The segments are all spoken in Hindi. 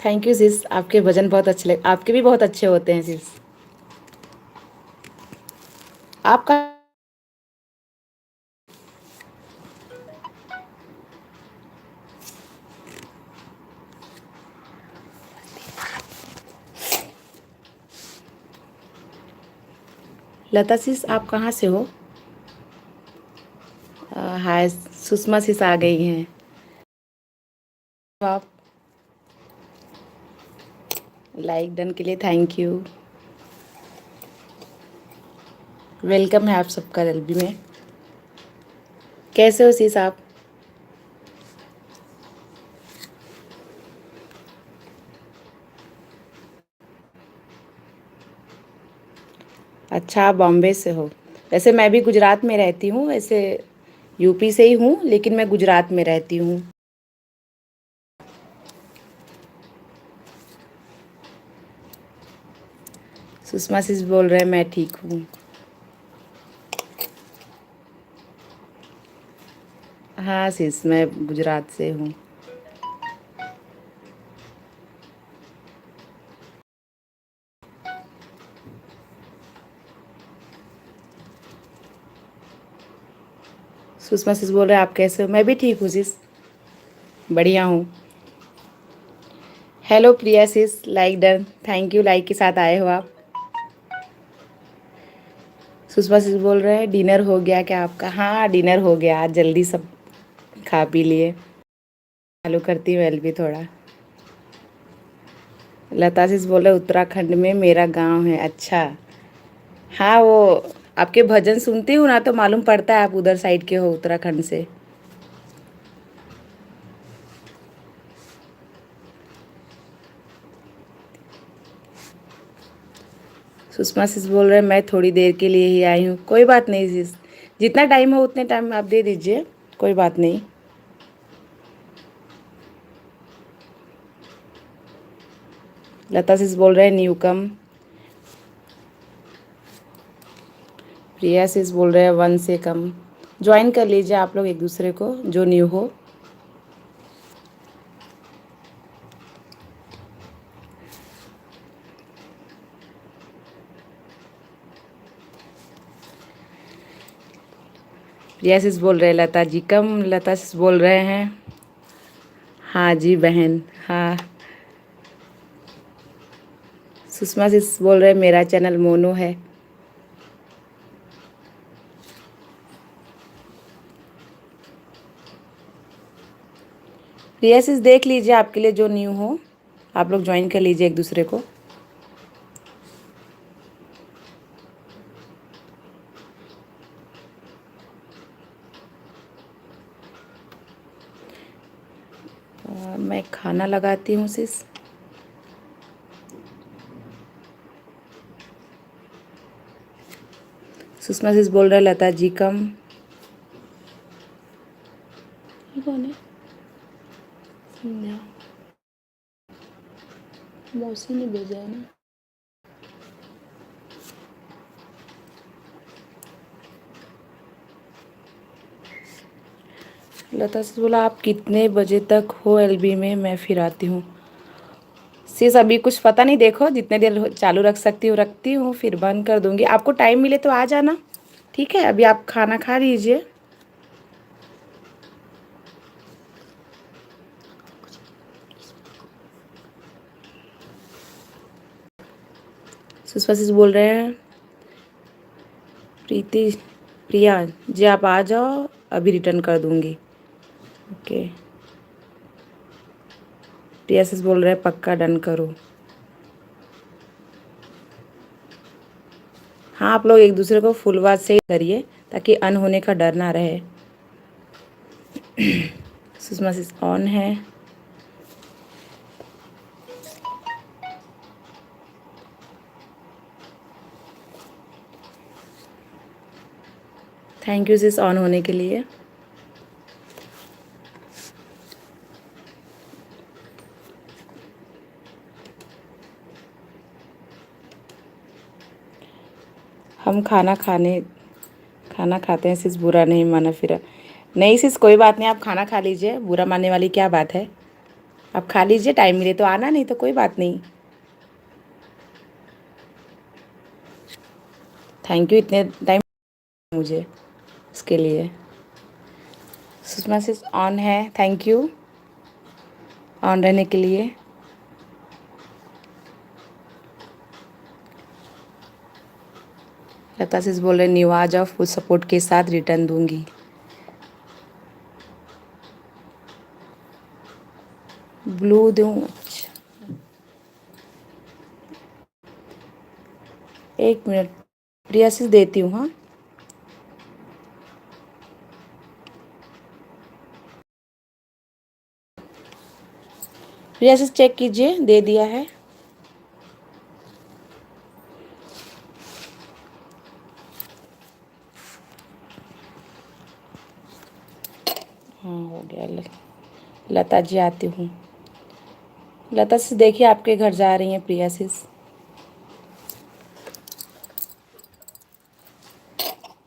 थैंक यू सिस, आपके भजन बहुत अच्छे लगे, आपके भी बहुत अच्छे होते हैं सिस। आपका लता सिस, आप कहाँ से हो? हाय, सुषमा सिस आ गई हैं। आप लाइक डन के लिए थैंक यू। वेलकम है आप सबका एलबी में। कैसे हो सिस आप? अच्छा, आप बॉम्बे से हो। वैसे मैं भी गुजरात में रहती हूँ, वैसे यूपी से ही हूँ, लेकिन मैं गुजरात में रहती हूँ। सुषमा सिस बोल रहे हैं मैं ठीक हूँ। हाँ सिस, मैं गुजरात से हूँ। सुषमा सिस बोल रहे हैं आप कैसे हो? मैं भी ठीक हूँ सिस, बढ़िया हूँ। Hello Priya sis, like done, thank you, like के साथ आए हो आप। सुषमा सिस बोल रहे हैं डिनर हो गया क्या आपका? हाँ डिनर हो गया, आज जल्दी सब खा पी लिए। चालू करती हूँ एल भी थोड़ा। लता सिस बोल रहे उत्तराखंड में मेरा गांव है। अच्छा, हाँ वो आपके भजन सुनती हूँ ना, तो मालूम पड़ता है आप उधर साइड के हो, उत्तराखंड से। सुषमा सिस बोल रहे हैं मैं थोड़ी देर के लिए ही आई हूँ। कोई बात नहीं सिस, जितना टाइम हो उतने टाइम आप दे दीजिए, कोई बात नहीं। लता सिस बोल रहे हैं न्यू कम। प्रिया सिस बोल रहे हैं वन से कम। ज्वाइन कर लीजिए आप लोग एक दूसरे को, जो न्यू हो। प्रिया सिस बोल रहे हैं लता जी कम। लता सिस बोल रहे हैं हाँ जी बहन, हाँ। सुषमा सिस बोल रहे हैं मेरा चैनल मोनो है। प्रिया सिस देख लीजिए आपके लिए जो न्यू हो, आप लोग ज्वाइन कर लीजिए एक दूसरे को। मैं खाना लगाती हूँ सिस। सुषमा सिस बोल रहे हैं लता जी कम। ये कौन है? ना, मौसी ने भेजा है ना। लता सिस बोला आप कितने बजे तक हो एलबी में, मैं फिर आती हूँ। सिस अभी कुछ पता नहीं, देखो जितने देर चालू रख सकती हूँ रखती हूँ, फिर बंद कर दूँगी। आपको टाइम मिले तो आ जाना, ठीक है? अभी आप खाना खा लीजिए। सुषमा सिस बोल रहे हैं प्रीति, प्रिया जी आप आ जाओ, अभी रिटर्न कर दूँगी। ओके। प्रिया सिस बोल रहे हैं पक्का डन करो। हाँ आप लोग एक दूसरे को फुल आवाज से करिए, ताकि अन होने का डर ना रहे। सुषमा सिस ऑन है। थैंक यू सिस ऑन होने के लिए। हम खाना खाते हैं सिस, बुरा नहीं माना फिर। नहीं सिस कोई बात नहीं, आप खाना खा लीजिए, बुरा मानने वाली क्या बात है। आप खा लीजिए, टाइम मिले तो आना, नहीं तो कोई बात नहीं। थैंक यू इतने टाइम मुझे इसके लिए। सुषमा से ऑन है, थैंक यू ऑन रहने के लिए। लता सिस बोल रहे न्यू आ जाओ, फुल सपोर्ट के साथ रिटर्न दूंगी। ब्लू दूँ? अच्छा, एक मिनट, प्रिया सिस देती हूँ। हाँ, प्रिया सिस चेक कीजिए, दे दिया है। हाँ हो गया। लता जी आती हूँ। लता सिस देखिए आपके घर जा रही हैं प्रिया सिस।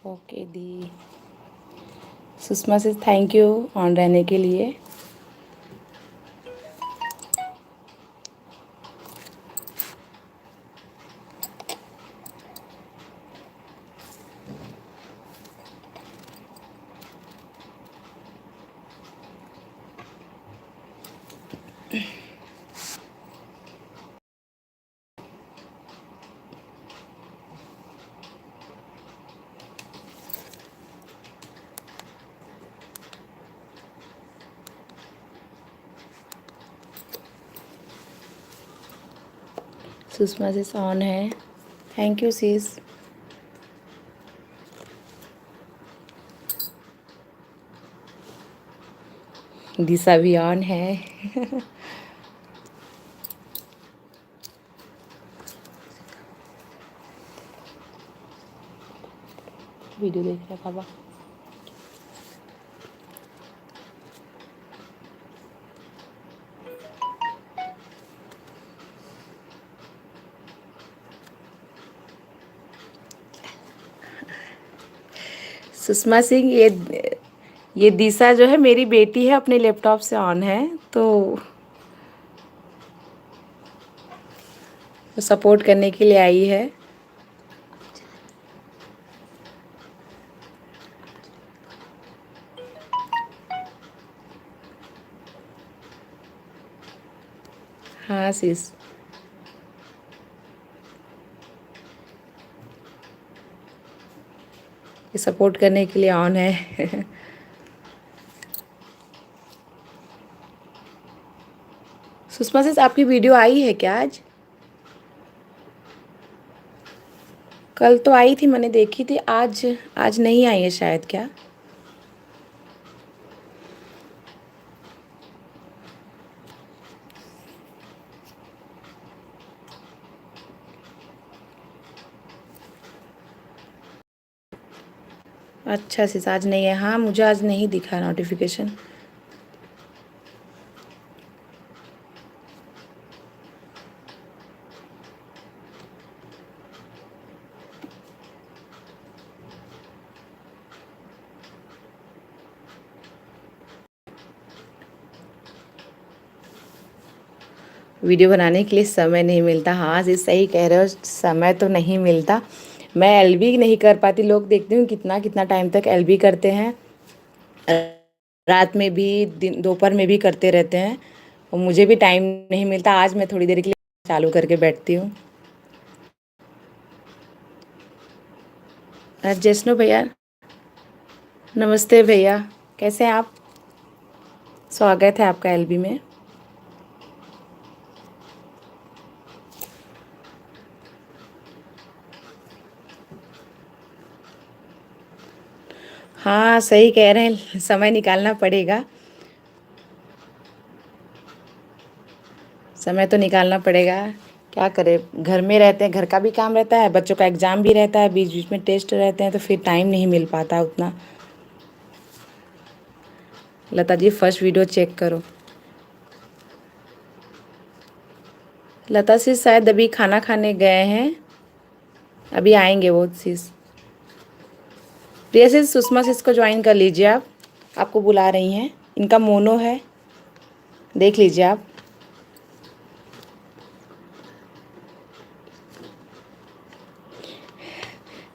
ओके दी। Sushma sis thank you on रहने के लिए। सुषमा सिस ऑन है, थैंक यू सिस। दिशा भी ऑन है। वीडियो देख रहा बाबा। सुषमा सिंह, ये दिशा जो है मेरी बेटी है, अपने लैपटॉप से ऑन है, तो सपोर्ट करने के लिए आई है। हाँ सिस, ये सपोर्ट करने के लिए ऑन है। सुषमा सिस आपकी वीडियो आई है क्या आज? कल तो आई थी, मैंने देखी थी। आज आज नहीं आई है शायद, क्या? अच्छा सिस, आज नहीं है। हाँ मुझे आज नहीं दिखा नोटिफिकेशन। वीडियो बनाने के लिए समय नहीं मिलता। हाँ सिस सही कह रहे हो, समय तो नहीं मिलता। मैं एलबी नहीं कर पाती। लोग देखती हूँ कितना कितना टाइम तक एलबी करते हैं, रात में भी, दिन दोपहर में भी करते रहते हैं, और मुझे भी टाइम नहीं मिलता। आज मैं थोड़ी देर के लिए चालू करके बैठती हूँ। जैष्णो भैया, नमस्ते भैया, कैसे हैं आप? स्वागत है आपका एलबी में। हाँ सही कह रहे हैं, समय निकालना पड़ेगा। समय तो निकालना पड़ेगा, क्या करें, घर में रहते हैं, घर का भी काम रहता है, बच्चों का एग्ज़ाम भी रहता है, बीच बीच में टेस्ट रहते हैं, तो फिर टाइम नहीं मिल पाता उतना। Lata ji first video check करो। लता सी शायद अभी खाना खाने गए हैं, अभी आएंगे वो सिस। प्रिया सिस, सुषमा सिस को ज्वाइन कर लीजिए आप, आपको बुला रही हैं। इनका मोनो है, देख लीजिए आप।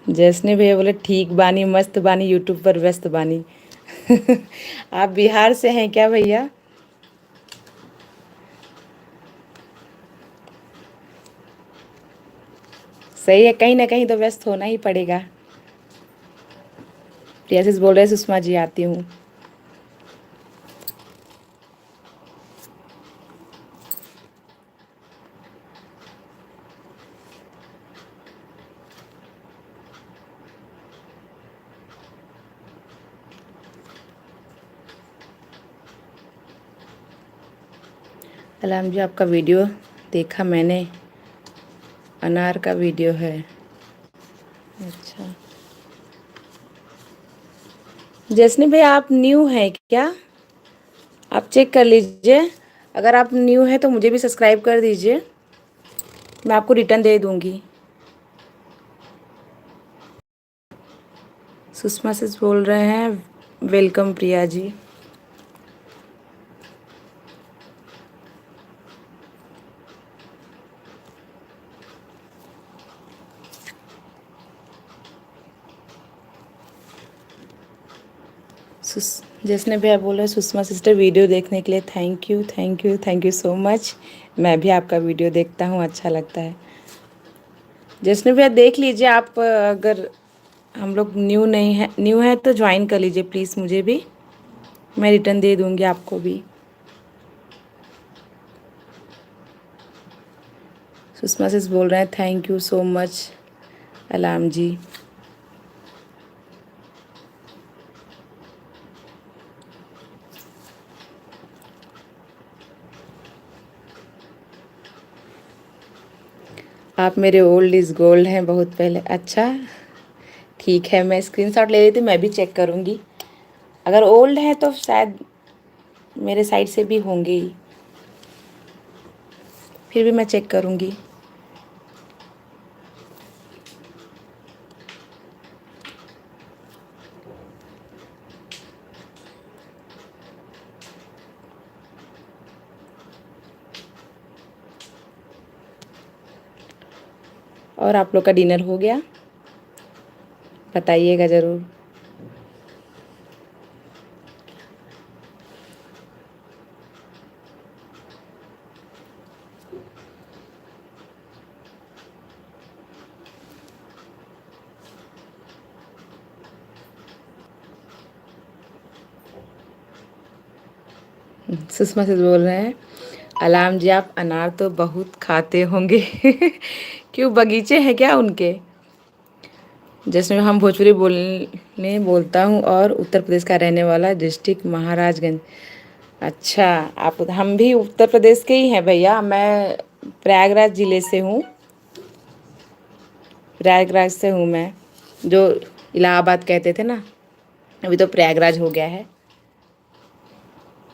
जैसने भैया बोले ठीक बानी मस्त बानी यूट्यूब पर व्यस्त बानी। आप बिहार से हैं क्या भैया? सही है, कहीं ना कहीं तो व्यस्त होना ही पड़ेगा। प्रियाशीष बोल रहे हैं सुषमा जी आती हूँ। अलाम जी आपका वीडियो देखा मैंने, अनार का वीडियो है। अच्छा, जैसने भैया आप न्यू हैं क्या? आप चेक कर लीजिए, अगर आप न्यू हैं तो मुझे भी सब्सक्राइब कर दीजिए, मैं आपको रिटर्न दे दूँगी। सुषमा से बोल रहे हैं वेलकम प्रिया जी। जिसने भी आप बोल रहे हैं सुषमा सिस्टर वीडियो देखने के लिए thank you thank you thank you so much. मैं भी आपका वीडियो देखता हूँ, अच्छा लगता है। जिसने भी आप देख लीजिए, आप अगर हम लोग न्यू है तो ज्वाइन कर लीजिए प्लीज़, मुझे भी, मैं रिटर्न दे दूँगी आपको भी। सुषमा सिस बोल रहे हैं थैंक यू सो मच अलाम जी। आप मेरे ओल्ड इज़ गोल्ड हैं बहुत पहले। अच्छा ठीक है, मैं स्क्रीनशॉट ले लेती हूँ, मैं भी चेक करूँगी। अगर ओल्ड है तो शायद मेरे साइड से भी होंगे ही, फिर भी मैं चेक करूँगी। और आप लोग का डिनर हो गया? बताइएगा ज़रूर। सुषमा से बोल रहे हैं अलाम जी आप अनार तो बहुत खाते होंगे। क्यों, बगीचे हैं क्या उनके? जिसमें हम भोजपुरी बोलता हूँ और उत्तर प्रदेश का रहने वाला, डिस्ट्रिक्ट महाराजगंज। अच्छा, आप, हम भी उत्तर प्रदेश के ही हैं भैया, मैं प्रयागराज ज़िले से हूँ। प्रयागराज से हूँ मैं, जो इलाहाबाद कहते थे ना, अभी तो प्रयागराज हो गया है।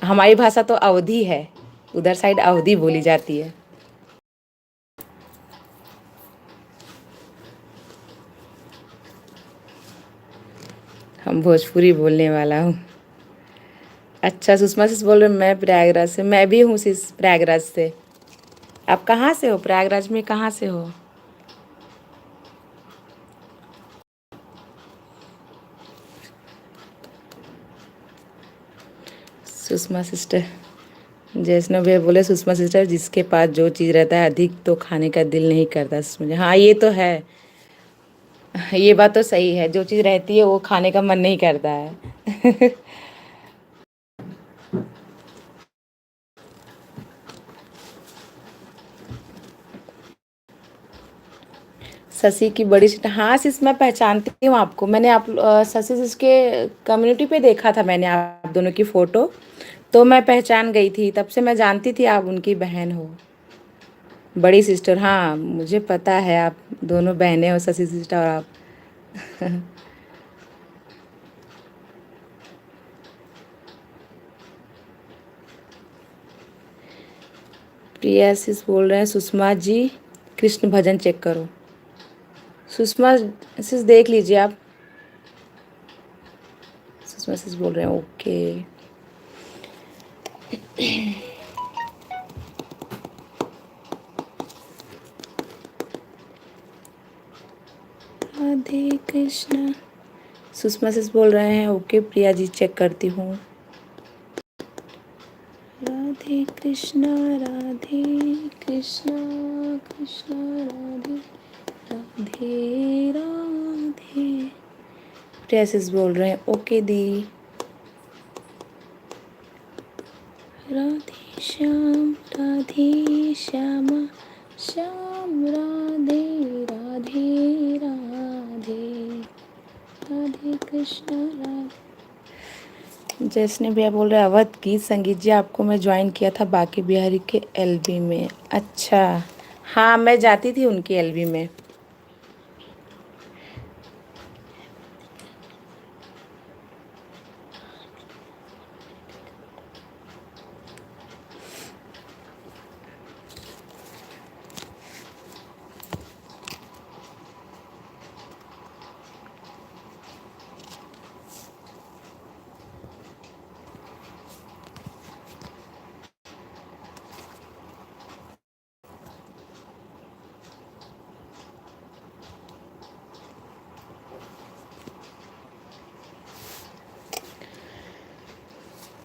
हमारी भाषा तो अवधी है, उधर साइड अवधी बोली जाती है। हम भोजपुरी बोलने वाला हूँ। अच्छा, सुषमा सिस बोल रहे हैं मैं प्रयागराज से, मैं भी हूँ सिस प्रयागराज से। आप कहाँ से हो? प्रयागराज में कहाँ से हो? सुषमा सिस्टर, जैष्णव भैया बोले सुषमा सिस्टर जिसके पास जो चीज़ रहता है अधिक तो खाने का दिल नहीं करता मुझे। हाँ ये तो है, ये बात तो सही है, जो चीज़ रहती है वो खाने का मन नहीं करता है। शशि की बड़ी सिस्टर, हाँ सिस मैं पहचानती हूँ आपको, मैंने आप शशि सिस के कम्युनिटी पे देखा था मैंने आप दोनों की फ़ोटो, तो मैं पहचान गई थी, तब से मैं जानती थी आप उनकी बहन हो। बड़ी सिस्टर, हाँ मुझे पता है आप दोनों बहनें हो, शशि सिस्टर और आप। प्रिया सिस बोल रहे हैं सुषमा जी कृष्ण भजन चेक करो। सुषमा सिस देख लीजिए आप। सुषमा सिस बोल रहे हैं ओके। राधे कृष्णा। सुषमा से बोल रहे हैं ओके प्रिया जी, चेक करती हूँ। राधे कृष्णा राधे कृष्णा कृष्णा राधे राधे राधे। प्रिया से बोल रहे हैं ओके दी। राधे श्यामा श्याम राधे राधे राधे राधे कृष्णा राधे। जैसने भैया बोल रहे अवध गीत संगीत जी, आपको मैं ज्वाइन किया था बाकी बिहारी के एलबी में। अच्छा, हाँ मैं जाती थी उनकी एलबी में।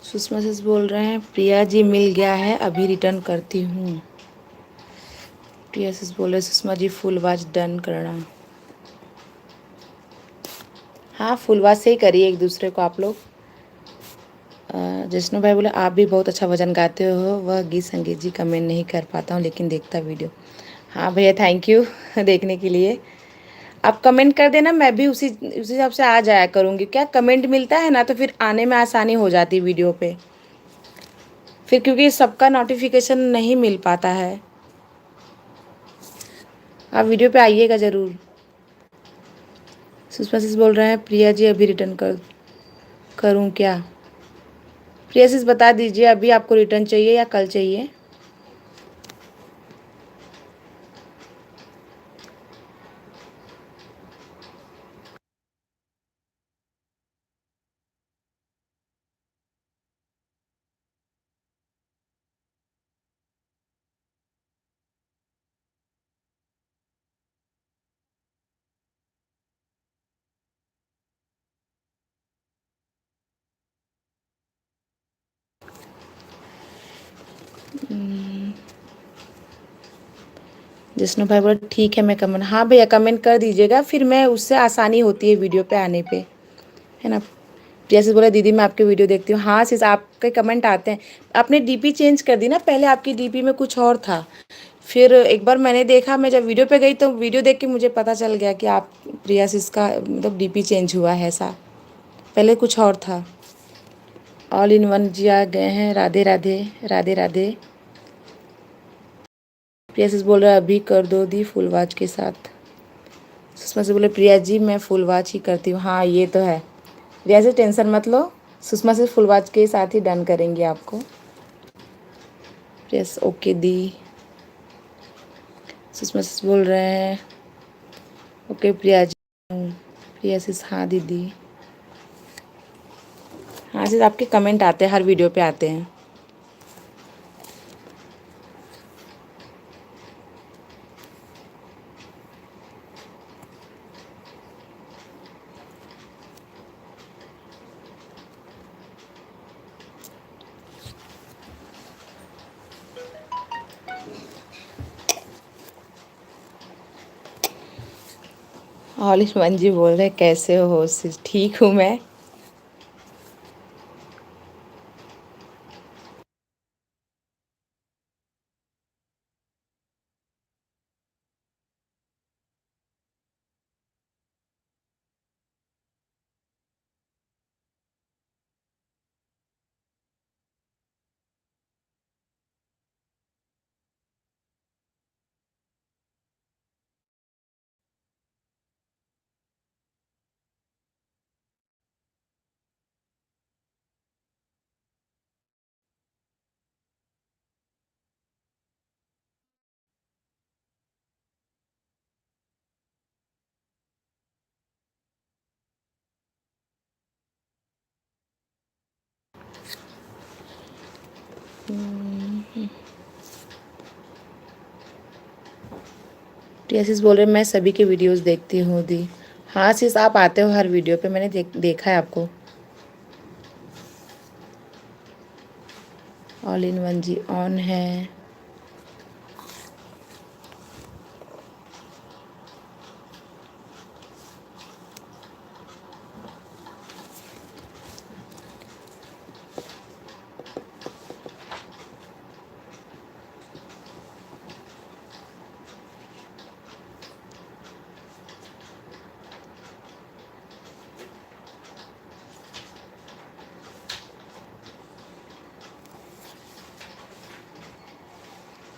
सुषमा से बोल रहे हैं प्रिया जी मिल गया है, अभी रिटर्न करती हूँ। प्रिया से बोल रहे Sushma ji full watch done करना। हाँ फुल वॉच से ही करिए एक दूसरे को आप लोग। जिष्णु भाई बोले आप भी बहुत अच्छा भजन गाते हो, वह गीत संगीत जी कमेंट नहीं कर पाता हूँ लेकिन देखता वीडियो। हाँ भैया थैंक यू देखने के लिए। आप कमेंट कर देना, मैं भी उसी हिसाब से आ जाया करूँगी। क्या कमेंट मिलता है ना तो फिर आने में आसानी हो जाती वीडियो पे, फिर क्योंकि सबका नोटिफिकेशन नहीं मिल पाता है। आप वीडियो पे आइएगा ज़रूर। सुषमा सिस बोल रहे हैं प्रिया जी अभी रिटर्न करूँ क्या। प्रिया सिस बता दीजिए अभी आपको रिटर्न चाहिए या कल चाहिए। जिष्णु भाई बोले ठीक है मैं कमेंट, हाँ भैया कमेंट कर दीजिएगा, फिर मैं उससे आसानी होती है वीडियो पे आने पे, है ना। जैसे बोला दीदी मैं आपके वीडियो देखती हूँ। हाँ सिर्फ आपके कमेंट आते हैं। आपने डीपी चेंज कर दी ना, पहले आपकी डीपी में कुछ और था, फिर एक बार मैंने देखा, मैं जब वीडियो पे गई तो वीडियो देख के मुझे पता चल गया कि आप प्रिया सिस का मतलब डीपी चेंज हुआ है ऐसा, पहले कुछ और था। ऑल इन वन जी आ गए हैं, राधे राधे राधे राधे। प्रिया सिस बोल रहा है अभी कर दो दी फुल वॉच के साथ। सुषमा से बोले प्रिया जी मैं फुल वॉच ही करती हूँ। हाँ ये तो है, प्रिया से टेंशन मत लो, सुषमा से फुल वॉच के साथ ही डन करेंगे आपको। यस ओके दी। सुषमा से बोल रहे हैं ओके प्रिया जी। प्रिया सिस हाँ दीदी। हाँ सिस आपके कमेंट आते हैं, हर वीडियो पे आते हैं। ऑलिश मंजी बोल रहे कैसे हो सिस, ठीक हूँ मैं। प्रिया सिस बोल रहे मैं सभी के वीडियोस देखती हूँ दी। हाँ सिस, आप आते हो हर वीडियो पे, मैंने देखा है आपको। ऑल इन वन जी ऑन है।